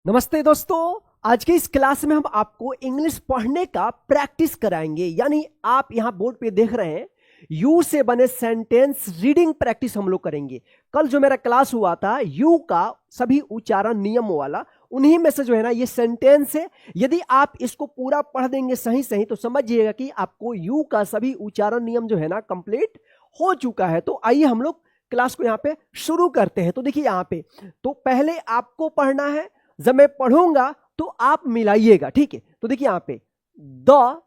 नमस्ते दोस्तों। आज के इस क्लास में हम आपको इंग्लिश पढ़ने का प्रैक्टिस कराएंगे। यानी आप यहां बोर्ड पे देख रहे हैं यू से बने सेंटेंस रीडिंग प्रैक्टिस हम लोग करेंगे। कल जो मेरा क्लास हुआ था यू का सभी उच्चारण नियम वाला, उन्हीं में से जो है ना ये सेंटेंस है। यदि आप इसको पूरा पढ़ देंगे सही सही तो समझिएगा कि आपको यू का सभी उच्चारण नियम जो है ना कंप्लीट हो चुका है। तो आइए हम लोग क्लास को यहाँ पे शुरू करते हैं। तो देखिए यहाँ पे तो पहले आपको पढ़ना है, जब मैं पढ़ूंगा तो आप मिलाइएगा, ठीक है। तो देखिए यहां पे द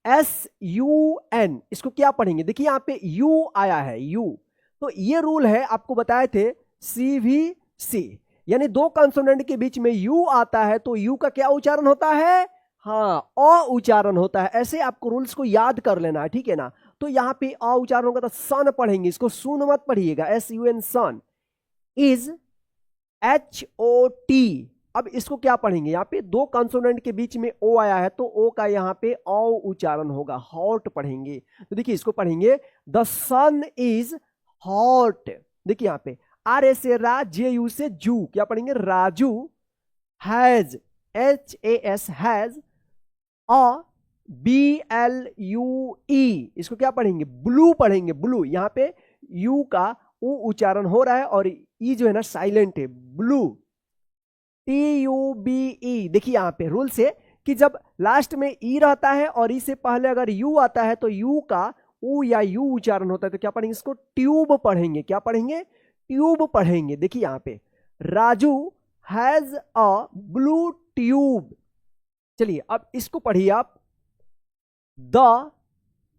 SUN, इसको क्या पढ़ेंगे? देखिए यहां पे यू आया है, यू, तो ये रूल है आपको बताए थे CVC, यानी दो कंसोनेंट के बीच में यू आता है तो यू का क्या उच्चारण होता है? हाँ, अ उच्चारण होता है। ऐसे आपको रूल्स को याद कर लेना है, ठीक है ना। तो यहां पे अ उच्चारण होगा तो सन पढ़ेंगे, इसको सुन मत पढ़िएगा, SUN सन। इज HOT, अब इसको क्या पढ़ेंगे? यहाँ पे दो कंसोनेंट के बीच में ओ आया है तो ओ का यहाँ पे औ उच्चारण होगा, हॉट पढ़ेंगे। तो देखिए इसको पढ़ेंगे द सन इज हॉट। देखिए यहाँ पे RA से रा, JU से जू, क्या पढ़ेंगे? Raju. Has, HAS has, a BLUE, इसको क्या पढ़ेंगे? ब्लू पढ़ेंगे, ब्लू। यहाँ पे यू का उ उच्चारण हो रहा है और ई जो है ना साइलेंट है, ब्लू। TUBE, देखिए यहां पे रूल से कि जब लास्ट में ई रहता है और ई से पहले अगर यू आता है तो यू का उ या यू उच्चारण होता है तो क्या पढ़ेंगे? इसको ट्यूब पढ़ेंगे। क्या पढ़ेंगे? ट्यूब पढ़ेंगे। देखिए यहां पे Raju has a blue tube. चलिए अब इसको पढ़िए आप, द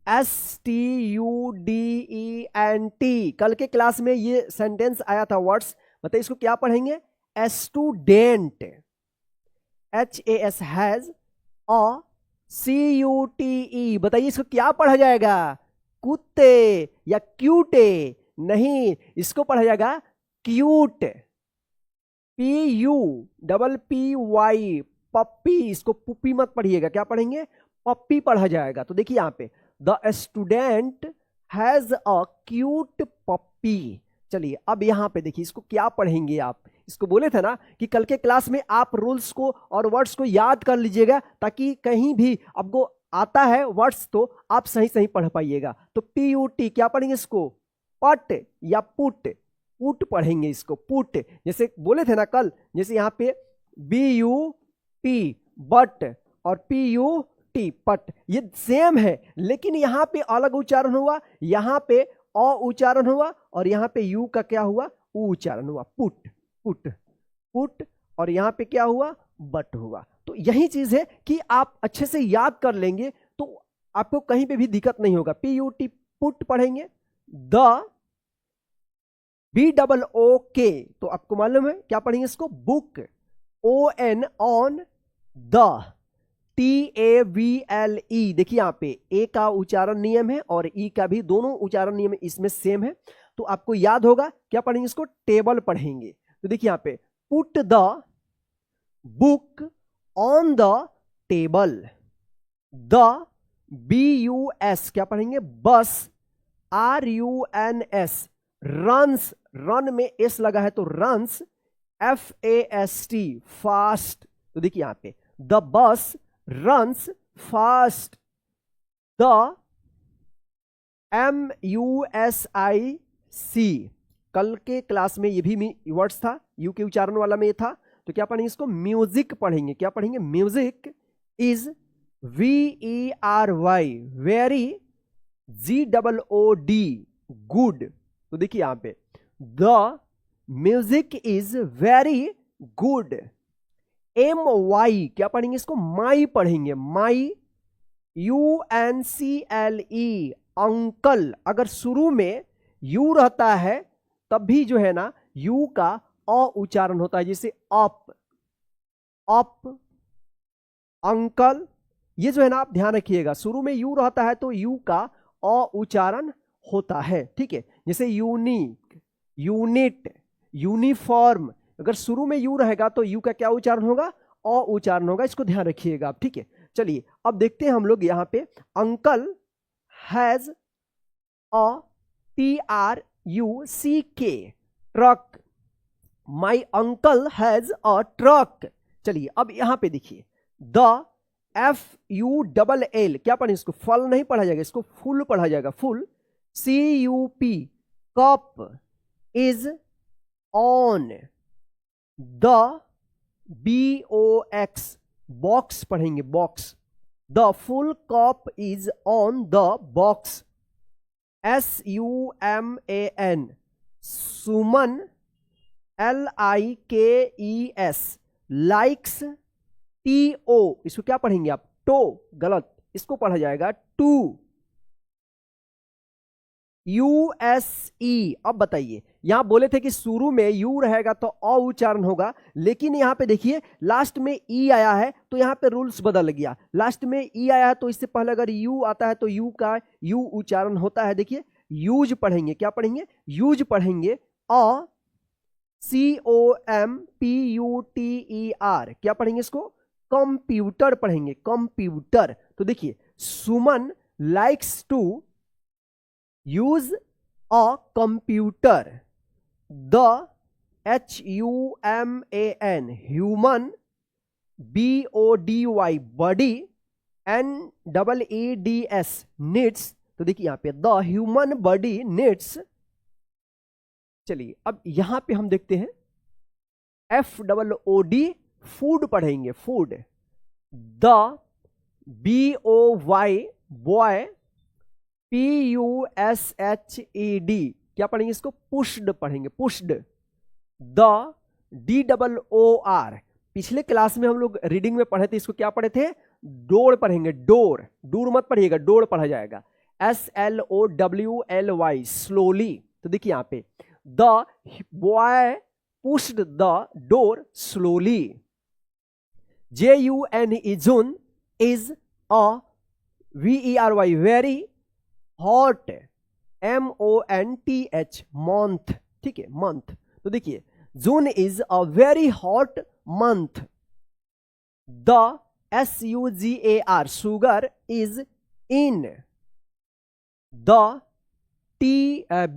STUDENT। कल के क्लास में ये सेंटेंस आया था वर्ड्स, बताइए इसको क्या पढ़ेंगे? Student. HAS has, a CUTE, बताइए इसको क्या पढ़ा जाएगा? कुत्ते या क्यूटे? नहीं, इसको पढ़ा जाएगा क्यूट। PUPPY, पप्पी, इसको पुप्पी मत पढ़िएगा, क्या पढ़ेंगे? पप्पी पढ़ा जाएगा। तो देखिए यहां पे the student has a cute puppy. चलिए अब यहां पे देखिए इसको क्या पढ़ेंगे आप? इसको बोले थे ना कि कल के क्लास में आप रूल्स को और वर्ड्स को याद कर लीजिएगा ताकि कहीं भी आपको आता है वर्ड्स तो आप सही सही पढ़ पाइएगा। तो PUT क्या पढ़ेंगे? इसको पट या पुट, पुट पढ़ेंगे, इसको पुट। जैसे बोले थे ना कल, जैसे यहाँ पे BUT बट और PUT पट, ये सेम है लेकिन यहाँ पे अलग उच्चारण हुआ, यहाँ पे अ उच्चारण हुआ और यहाँ पे यू का क्या हुआ? उ उच्चारण हुआ, पुट पुट पुट। और यहाँ पे क्या हुआ? बट हुआ। तो यही चीज है कि आप अच्छे से याद कर लेंगे तो आपको कहीं पे भी दिक्कत नहीं होगा। PUT पुट पढ़ेंगे। द BOOK, तो आपको मालूम है क्या पढ़ेंगे? इसको book. ON on, the TAVLE, देखिए यहां पे ए का उच्चारण नियम है और ई का भी, दोनों उच्चारण नियम इसमें सेम है। तो आपको याद होगा क्या पढ़ेंगे? इसको टेबल पढ़ेंगे। तो देखिए यहां पे put the book on the table. The BUS क्या पढ़ेंगे? बस। RUNS रन्स, रन में एस लगा है तो रन्स। FAST fast. तो देखिए यहां पे the bus runs fast. The MUSIC, कल के क्लास में ये भी वर्ड्स था, यू के उच्चारण वाला में ये था। तो क्या पढ़ेंगे? इसको म्यूजिक पढ़ेंगे। क्या पढ़ेंगे? Music. Is VERY very, GOOD good. तो देखिए यहां पे the music is very good. MY क्या पढ़ेंगे? इसको माई पढ़ेंगे, माई। UNCLE अंकल, अगर शुरू में यू रहता है तब भी जो है ना यू का अ उच्चारण होता है, जैसे अप, अप, अंकल। ये जो है ना आप ध्यान रखिएगा, शुरू में यू रहता है तो यू का अ उच्चारण होता है, ठीक है। जैसे यूनिक, यूनिट, यूनिफॉर्म, अगर शुरू में यू रहेगा तो यू का क्या उच्चारण होगा? अ उच्चारण होगा। इसको ध्यान रखिएगा आप, ठीक है। चलिए अब देखते हैं हम लोग यहां पे uncle has a TRUCK truck. My uncle has a truck. चलिए अब यहां पे देखिए, द FULL क्या पढ़ें इसको, फल नहीं पढ़ा जाएगा, इसको फुल पढ़ा जाएगा, full, CUP cup is on the BOX box पढ़ेंगे, box, the full cup is on the box, SUMAN Suman LIKES likes, TO इसको क्या पढ़ेंगे आप, टो, गलत, इसको पढ़ा जाएगा टू, USE। अब बताइए, यहां बोले थे कि शुरू में यू रहेगा तो अ उच्चारण होगा, लेकिन यहां पे देखिए लास्ट में ई आया है तो यहां पे रूल्स बदल गया, लास्ट में ई आया है तो इससे पहले अगर यू आता है तो यू का यू उच्चारण होता है। देखिए यूज पढ़ेंगे, क्या पढ़ेंगे, यूज पढ़ेंगे, COMPUTER क्या पढ़ेंगे इसको, कंप्यूटर पढ़ेंगे, कंप्यूटर। तो देखिए Suman likes to use a computer, the HUMAN human, BODY body, NEEDS needs. तो देखिए यहां पे द ह्यूमन बॉडी नीड्स। चलिए अब यहां पे हम देखते हैं FOOD फूड पढ़ेंगे, food, the BOY boy, PUSHED क्या पढ़ेंगे इसको, पुश्ड पढ़ेंगे, पुश्ड, द DOOR पिछले क्लास में हम लोग रीडिंग में पढ़े थे, इसको क्या पढ़े थे, डोर पढ़ेंगे, डोर, दूर मत पढ़िएगा, डोर पढ़ा जाएगा, SLOWLY स्लोली। तो देखिए यहां पे the boy pushed the door slowly, JUNE June is a VERY very hot, MONTH month, ठीक है, मंथ। तो देखिए June is a very hot month, the SUGAR sugar is in the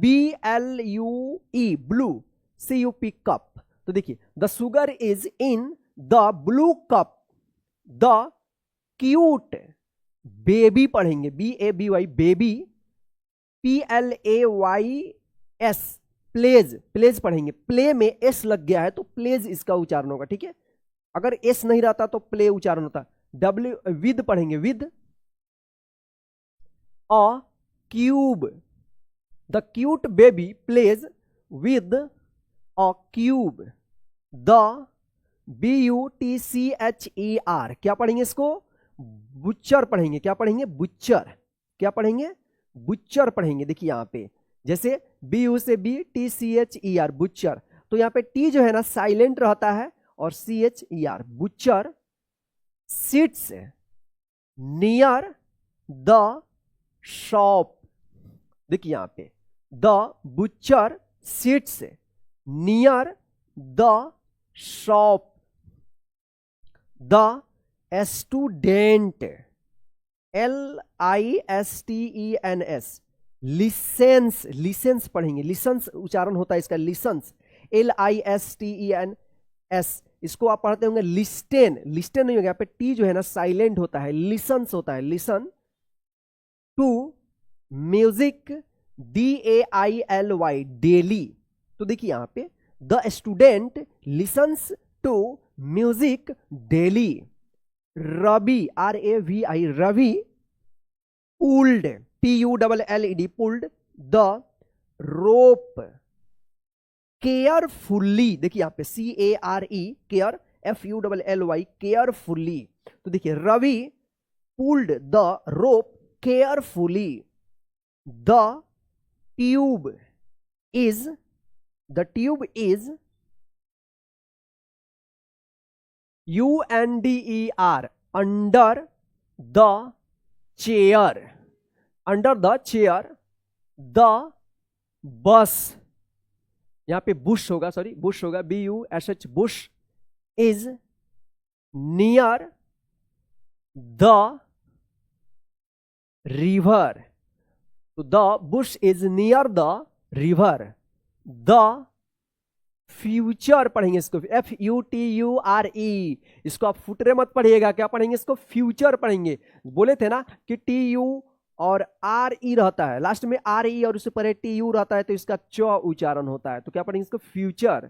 BLUE blue, CUP cup. तो देखिए the sugar is in the blue cup, the cute baby पढ़ेंगे, BABY baby, PLAYS plays, plays पढ़ेंगे, play में S लग गया है तो pledge इसका उच्चारण होगा, ठीक है, अगर एस नहीं रहता तो प्ले उच्चारण होता। विद पढ़ेंगे, with a cube, the cute baby plays with a cube, the BUTCHER क्या पढ़ेंगे इसको, बुच्चर पढ़ेंगे, क्या पढ़ेंगे, बुच्चर, क्या पढ़ेंगे, बुच्चर पढ़ेंगे। देखिए यहां पे जैसे BU से BTCHER बुच्चर, तो यहां पे टी जो है ना साइलेंट रहता है और CHER butcher, sits near the shop. देखिए यहां पे the butcher sits near the shop, the student LISTENS listens, listens पढ़ेंगे, लिसेंस उच्चारण होता है इसका, लिसेंस, LISTENS इसको आप पढ़ते होंगे लिस्टेन, लिस्टेन नहीं होगा, यहाँ पे टी जो है ना साइलेंट होता है, लिसन्स होता है, listen to music, DAILY daily. तो देखिए यहां पे the student listens to music daily, Ravi RAVI Ravi pulled, PULLED pulled the rope, carefully, देखिए यहां पे CARE केयर, FULLY केयरफुल्ली। तो देखिए Ravi pulled the rope carefully, the tube is, the tube is UNDER under the chair, under the chair, the bus, यहां पे bush होगा, sorry bush होगा, BUSH bush is near the river, तो the Bush is near the river, the future पढ़ेंगे इसको, FUTURE, इसको आप फुटरे मत पढ़िएगा, क्या पढ़ेंगे इसको, फ्यूचर पढ़ेंगे। बोले थे ना कि TU और RE रहता है, लास्ट में RE और उससे परे TU रहता है, तो इसका च उच्चारण होता है, तो क्या पढ़ेंगे इसको, फ्यूचर।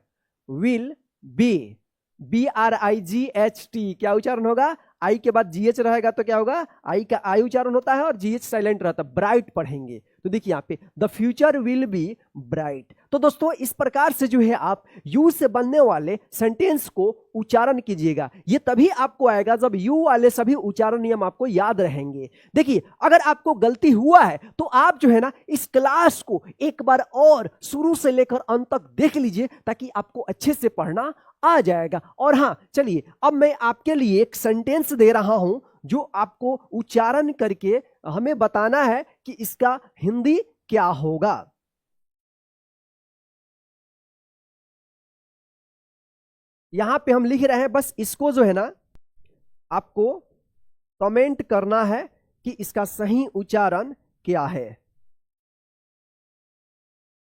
विल बी, BRIGHT, क्या उच्चारण होगा, आई के बाद GH रहेगा तो क्या होगा, आई का आई उच्चारण होता है और GH साइलेंट रहता है, ब्राइट पढ़ेंगे। तो देखिए यहाँ पे the future will be bright. तो दोस्तों इस प्रकार से जो है आप यू से बनने वाले सेंटेंस को उच्चारण कीजिएगा, ये तभी आपको आएगा जब यू वाले सभी उच्चारण नियम आपको याद रहेंगे। देखिए अगर आपको गलती हुआ है तो आप जो है ना इस क्लास को एक बार और शुरू से लेकर अंत तक देख लीजिए, ताकि आपको अच्छे से पढ़ना आ जाएगा। और हाँ चलिए अब मैं आपके लिए एक सेंटेंस दे रहा हूं जो आपको उच्चारण करके हमें बताना है कि इसका हिंदी क्या होगा। यहां पे हम लिख रहे हैं, बस इसको जो है ना आपको कमेंट करना है कि इसका सही उच्चारण क्या है।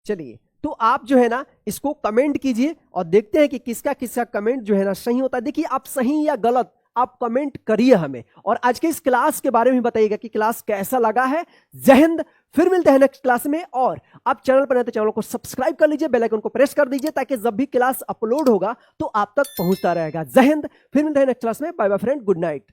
चलिए तो आप जो है ना इसको कमेंट कीजिए और देखते हैं कि किसका किसका कमेंट जो है ना सही होता है। देखिए आप सही या गलत आप कमेंट करिए हमें, और आज के इस क्लास के बारे में बताइएगा कि क्लास कैसा लगा है। जय हिंद, फिर मिलते हैं नेक्स्ट क्लास में। और आप चैनल पर नए तो चैनल को सब्सक्राइब कर लीजिए, बेल आइकन को प्रेस कर दीजिए, ताकि जब भी क्लास अपलोड होगा तो आप तक पहुंचता रहेगा। जय हिंद, फिर मिलते हैं नेक्स्ट क्लास में। Bye bye friend, good night.